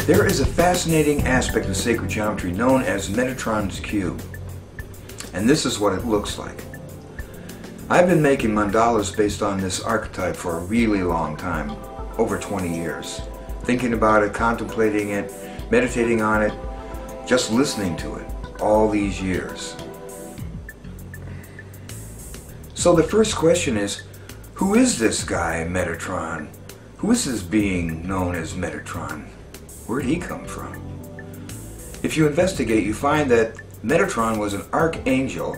There is a fascinating aspect of sacred geometry known as Metatron's cube, and this is what it looks like. I've been making mandalas based on this archetype for a really long time, over 20 years, thinking about it, contemplating it, meditating on it, just listening to it all these years. So the first question is, who is this guy, Metatron? Who is this being known as Metatron? Where did he come from? If you investigate, you find that Metatron was an archangel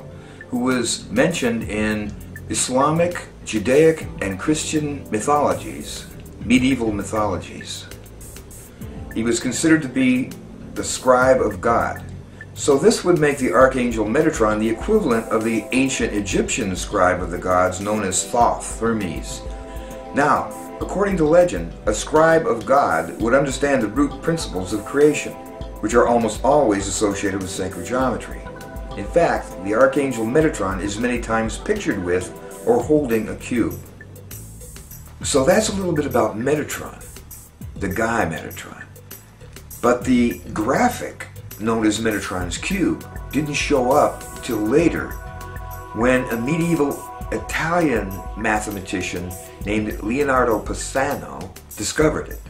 who was mentioned in Islamic, Judaic, and Christian mythologies, medieval mythologies. He was considered to be the scribe of God. So this would make the archangel Metatron the equivalent of the ancient Egyptian scribe of the gods known as Thoth, Hermes. Now, according to legend, a scribe of God would understand the root principles of creation, which are almost always associated with sacred geometry. In fact, the archangel Metatron is many times pictured with or holding a cube. So that's a little bit about Metatron, the guy Metatron. But the graphic known as Metatron's cube didn't show up till later, when a medieval Italian mathematician named Leonardo Pisano discovered it.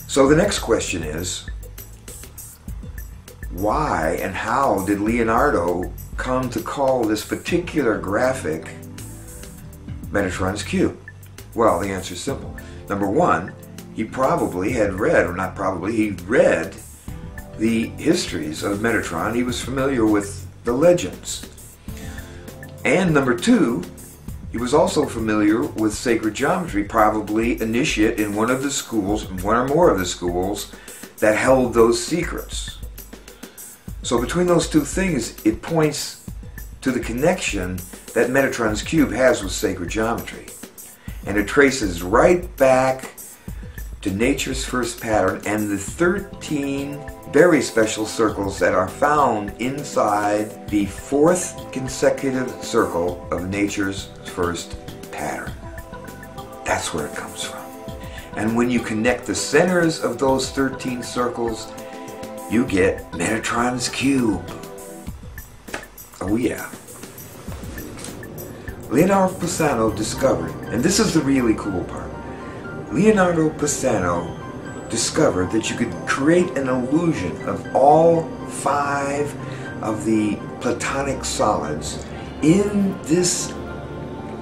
So the next question is, why and how did Leonardo come to call this particular graphic Metatron's cube? Well, the answer is simple. Number one, he probably had read, or not probably, he read the histories of Metatron. He was familiar with the legends. And number two, he was also familiar with sacred geometry, probably initiate in one of the schools, one or more of the schools that held those secrets. So between those two things, it points to the connection that Metatron's cube has with sacred geometry. And it traces right back to nature's first pattern and the 13 very special circles that are found inside the fourth consecutive circle of nature's first pattern. That's where it comes from. And when you connect the centers of those 13 circles, you get Metatron's cube. Oh yeah. Leonardo Pisano discovered, and this is the really cool part, Leonardo Pisano discovered that you could create an illusion of all 5 of the Platonic solids in this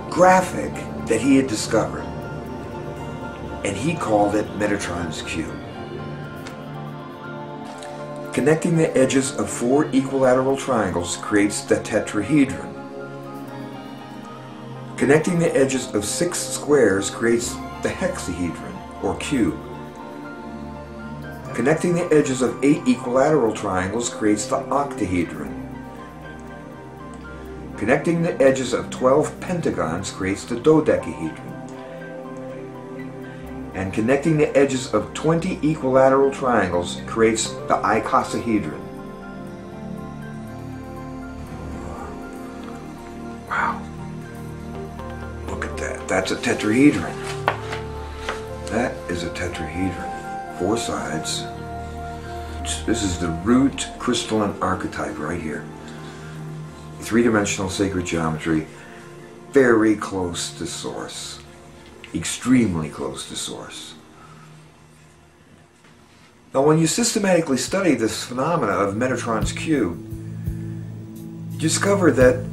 graphic that he had discovered. And he called it Metatron's cube. Connecting the edges of 4 equilateral triangles creates the tetrahedron. Connecting the edges of 6 squares creates the hexahedron, or cube. Connecting the edges of 8 equilateral triangles creates the octahedron. Connecting the edges of 12 pentagons creates the dodecahedron. And connecting the edges of 20 equilateral triangles creates the icosahedron. Wow. Look at that. That's a tetrahedron. That is a tetrahedron. 4 sides. This is the root crystalline archetype right here. 3-dimensional sacred geometry, very close to source. Extremely close to source. Now when you systematically study this phenomena of Metatron's cube, you discover that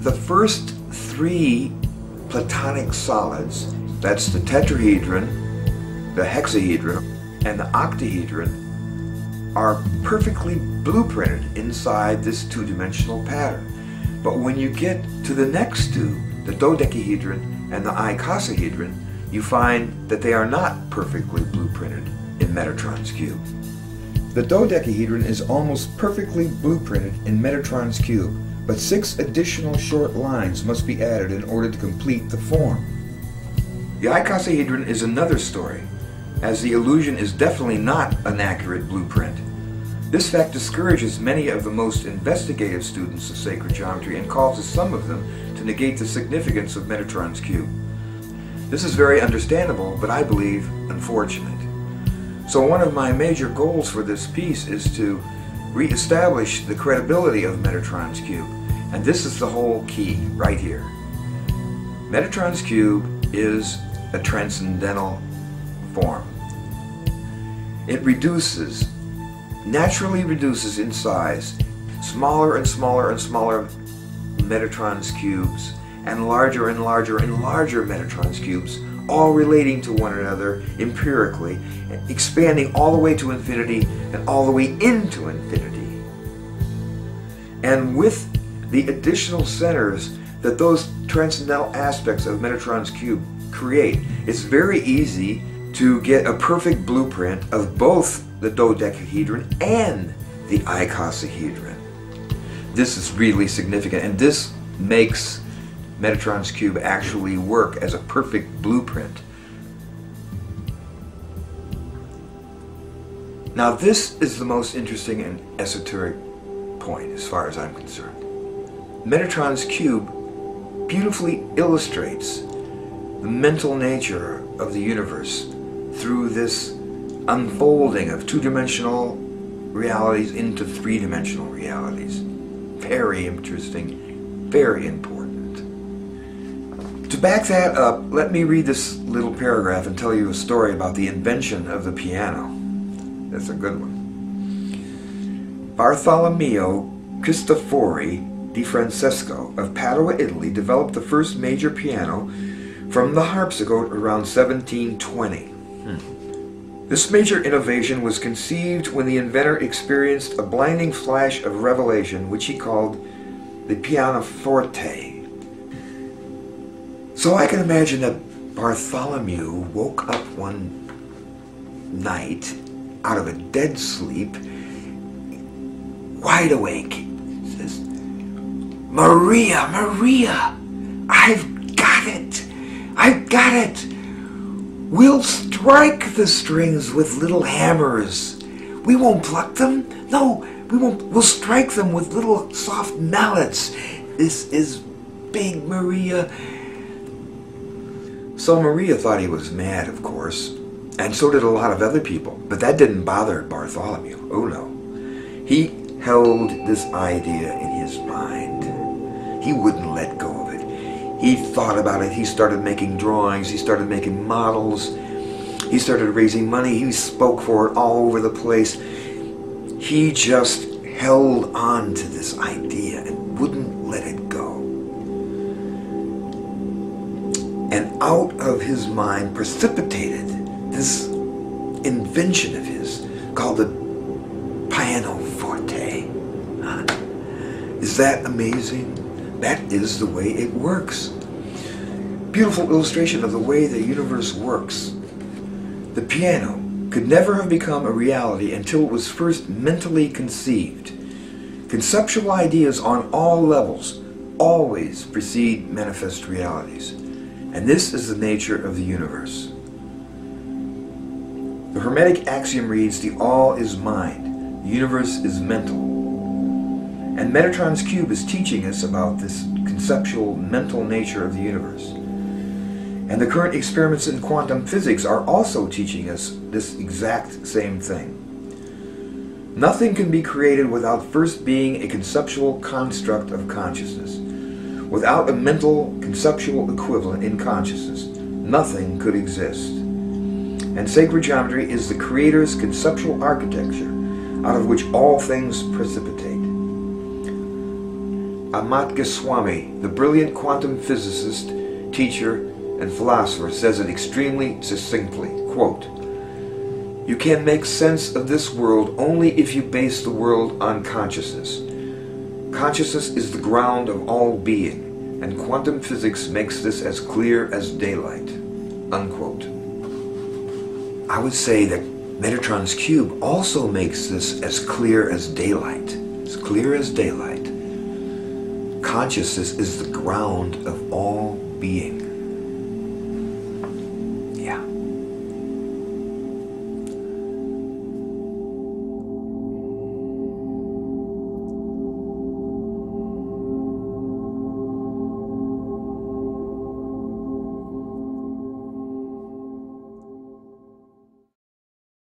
the first 3 Platonic solids, that's the tetrahedron, the hexahedron, and the octahedron, are perfectly blueprinted inside this 2-dimensional pattern. But when you get to the next 2, the dodecahedron and the icosahedron, you find that they are not perfectly blueprinted in Metatron's cube. The dodecahedron is almost perfectly blueprinted in Metatron's cube, but 6 additional short lines must be added in order to complete the form. The icosahedron is another story, as the illusion is definitely not an accurate blueprint. This fact discourages many of the most investigative students of sacred geometry and causes some of them to negate the significance of Metatron's cube. This is very understandable, but I believe unfortunate. So one of my major goals for this piece is to reestablish the credibility of Metatron's cube. And this is the whole key right here. Metatron's cube is a transcendental form. It naturally reduces in size, smaller and smaller and smaller Metatron's cubes, and larger and larger and larger Metatron's cubes, all relating to one another empirically, expanding all the way to infinity and all the way into infinity. And with the additional centers that those transcendental aspects of Metatron's cube create, it's very easy to get a perfect blueprint of both the dodecahedron and the icosahedron. This is really significant, and this makes Metatron's cube actually work as a perfect blueprint. Now this is the most interesting and esoteric point as far as I'm concerned. Metatron's cube beautifully illustrates the mental nature of the universe through this unfolding of two-dimensional realities into three-dimensional realities. Very interesting, very important. To back that up, let me read this little paragraph and tell you a story about the invention of the piano. That's a good one. Bartolomeo Cristofori di Francesco of Padua, Italy, developed the first major piano from the harpsichord around 1720. This major innovation was conceived when the inventor experienced a blinding flash of revelation, which he called the pianoforte. So I can imagine that Bartholomew woke up one night out of a dead sleep, wide awake. He says, "Maria, Maria, I've got it! I've got it! We'll strike the strings with little hammers. We won't pluck them. No, we won't. We'll strike them with little soft mallets. This is big, Maria." So Maria thought he was mad, of course, and so did a lot of other people. But that didn't bother Bartholomew. Oh no. He held this idea in his mind. He wouldn't let go of it. He thought about it. He started making drawings. He started making models. He started raising money. He spoke for it all over the place. He just held on to this idea and wouldn't let it go. And out of his mind precipitated this invention of his called the pianoforte. Is that amazing? That is the way it works. Beautiful illustration of the way the universe works. The piano could never have become a reality until it was first mentally conceived. Conceptual ideas on all levels always precede manifest realities. And this is the nature of the universe. The Hermetic axiom reads, "The all is mind, the universe is mental." And Metatron's cube is teaching us about this conceptual mental nature of the universe. And the current experiments in quantum physics are also teaching us this exact same thing. Nothing can be created without first being a conceptual construct of consciousness. Without a mental conceptual equivalent in consciousness, nothing could exist. And sacred geometry is the Creator's conceptual architecture out of which all things precipitate. Amat Goswami, the brilliant quantum physicist, teacher, and philosopher, says it extremely succinctly, quote, "You can make sense of this world only if you base the world on consciousness. Consciousness is the ground of all being, and quantum physics makes this as clear as daylight." Unquote. I would say that Metatron's cube also makes this as clear as daylight. As clear as daylight. Consciousness is the ground of all being.